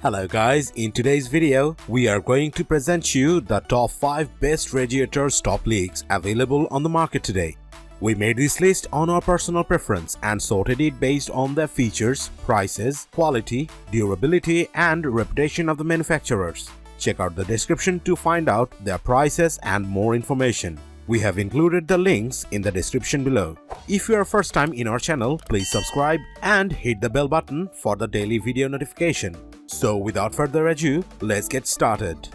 Hello guys, in today's video, we are going to present you the top 5 best radiator stop leaks available on the market today. We made this list on our personal preference and sorted it based on their features, prices, quality, durability and reputation of the manufacturers. Check out the description to find out their prices and more information. We have included the links in the description below. If you are first time in our channel, please subscribe and hit the bell button for the daily video notification. So without further ado, let's get started.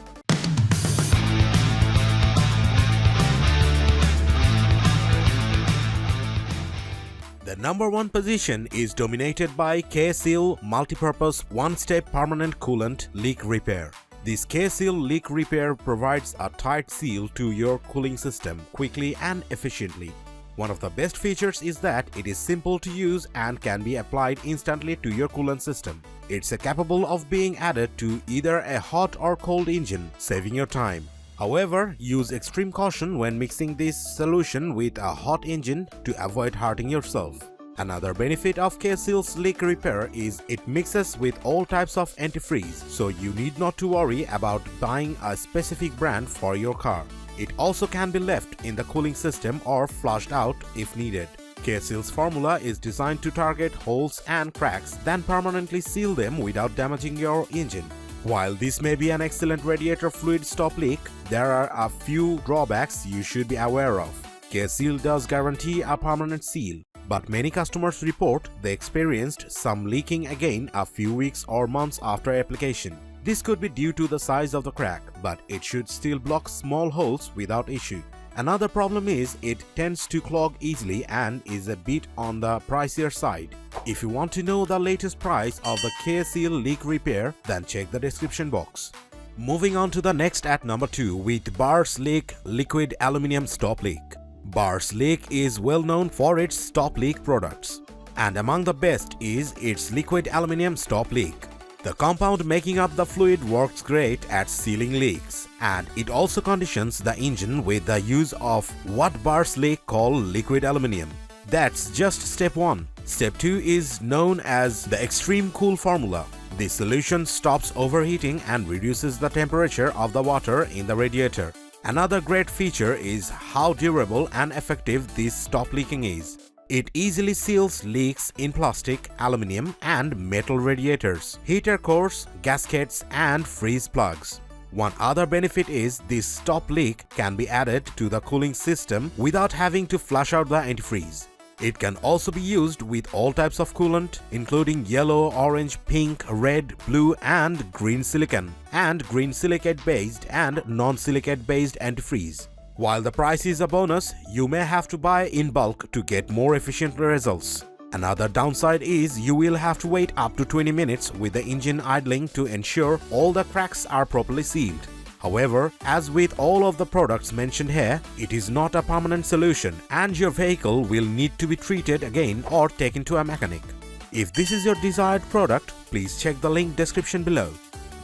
The number 1 position is dominated by K-Seal Multipurpose One-Step Permanent Coolant Leak Repair. This K-Seal leak repair provides a tight seal to your cooling system quickly and efficiently. One of the best features is that it is simple to use and can be applied instantly to your coolant system. It's capable of being added to either a hot or cold engine, saving your time. However, use extreme caution when mixing this solution with a hot engine to avoid hurting yourself. Another benefit of K-Seal's leak repair is it mixes with all types of antifreeze, so you need not to worry about buying a specific brand for your car. It also can be left in the cooling system or flushed out if needed. K-Seal's formula is designed to target holes and cracks, then permanently seal them without damaging your engine. While this may be an excellent radiator fluid stop leak, there are a few drawbacks you should be aware of. K-Seal does guarantee a permanent seal, but many customers report they experienced some leaking again a few weeks or months after application. This could be due to the size of the crack, but it should still block small holes without issue. Another problem is it tends to clog easily and is a bit on the pricier side. If you want to know the latest price of the K-Seal leak repair, then check the description box. Moving on to the next at number 2 with Bars Leak Liquid Aluminium Stop Leak. Bars Leak is well known for its stop leak products, and among the best is its liquid aluminium stop leak. The compound making up the fluid works great at sealing leaks, and it also conditions the engine with the use of what Bars Leak call liquid aluminium. That's just step 1. Step 2 is known as the extreme cool formula. This solution stops overheating and reduces the temperature of the water in the radiator. Another great feature is how durable and effective this stop leaking is. It easily seals leaks in plastic, aluminum and metal radiators, heater cores, gaskets and freeze plugs. One other benefit is this stop leak can be added to the cooling system without having to flush out the antifreeze. It can also be used with all types of coolant, including yellow, orange, pink, red, blue and green silicon, and green silicate based and non-silicate based antifreeze. While the price is a bonus, you may have to buy in bulk to get more efficient results. Another downside is you will have to wait up to 20 minutes with the engine idling to ensure all the cracks are properly sealed. However, as with all of the products mentioned here, it is not a permanent solution and your vehicle will need to be treated again or taken to a mechanic. If this is your desired product, please check the link description below.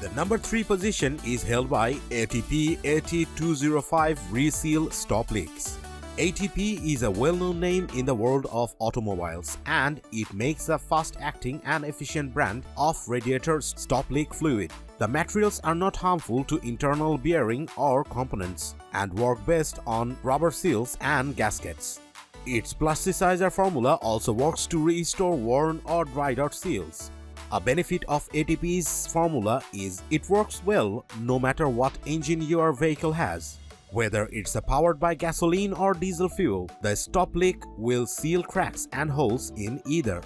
The number 3 position is held by ATP AT205 Reseal Stop Leaks. ATP is a well-known name in the world of automobiles, and it makes a fast-acting and efficient brand of radiator stop leak fluid. The materials are not harmful to internal bearing or components and work best on rubber seals and gaskets. Its plasticizer formula also works to restore worn or dried out seals. A benefit of ATP's formula is it works well no matter what engine your vehicle has. Whether it's powered by gasoline or diesel fuel, the stop leak will seal cracks and holes in either.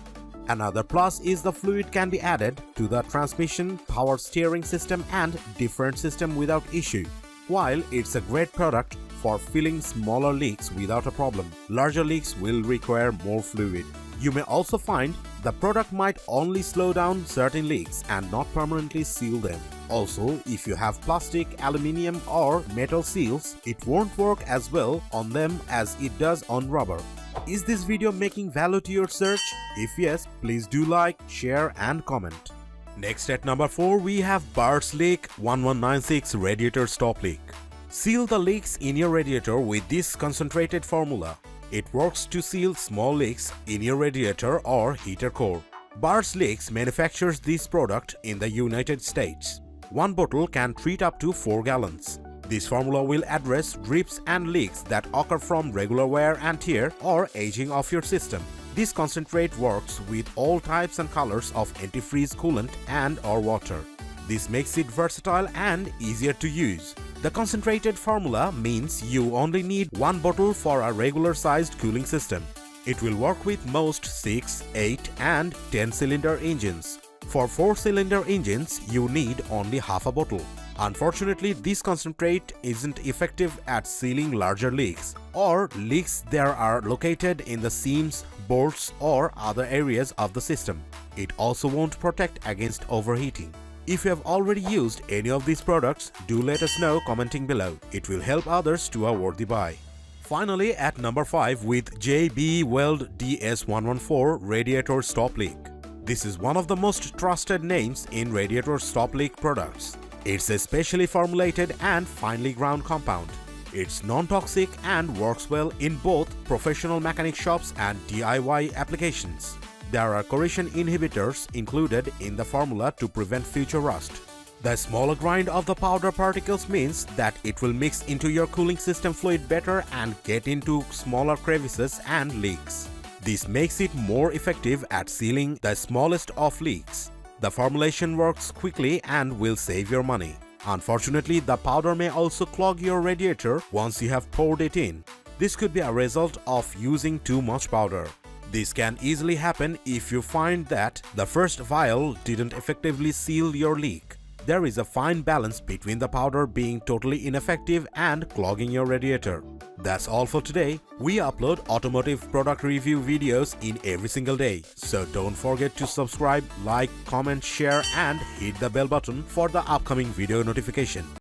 Another plus is the fluid can be added to the transmission, power steering system and different system without issue. While it's a great product for filling smaller leaks without a problem, larger leaks will require more fluid. You may also find the product might only slow down certain leaks and not permanently seal them. Also, if you have plastic, aluminium or metal seals, it won't work as well on them as it does on rubber. Is this video making value to your search? If yes, please do like, share and comment. Next at number 4 we have Bars Leak 1196 Radiator Stop Leak. Seal the leaks in your radiator with this concentrated formula. It works to seal small leaks in your radiator or heater core. Bars Leaks manufactures this product in the United States. One bottle can treat up to 4 gallons. This formula will address drips and leaks that occur from regular wear and tear or aging of your system. This concentrate works with all types and colors of antifreeze coolant and/or water. This makes it versatile and easier to use. The concentrated formula means you only need one bottle for a regular-sized cooling system. It will work with most 6, 8, and 10-cylinder engines. For 4-cylinder engines, you need only half a bottle. Unfortunately, this concentrate isn't effective at sealing larger leaks or leaks that are located in the seams, bolts, or other areas of the system. It also won't protect against overheating. If you have already used any of these products, do let us know commenting below. It will help others to a worthy buy. Finally, at number 5 with JB Weld DS114 Radiator Stop Leak. This is one of the most trusted names in Radiator Stop Leak products. It's a specially formulated and finely ground compound. It's non-toxic and works well in both professional mechanic shops and DIY applications. There are corrosion inhibitors included in the formula to prevent future rust. The smaller grind of the powder particles means that it will mix into your cooling system fluid better and get into smaller crevices and leaks. This makes it more effective at sealing the smallest of leaks. The formulation works quickly and will save your money. Unfortunately, the powder may also clog your radiator once you have poured it in. This could be a result of using too much powder. This can easily happen if you find that the first vial didn't effectively seal your leak. There is a fine balance between the powder being totally ineffective and clogging your radiator. That's all for today. We upload automotive product review videos in every single day. So don't forget to subscribe, like, comment, share and hit the bell button for the upcoming video notification.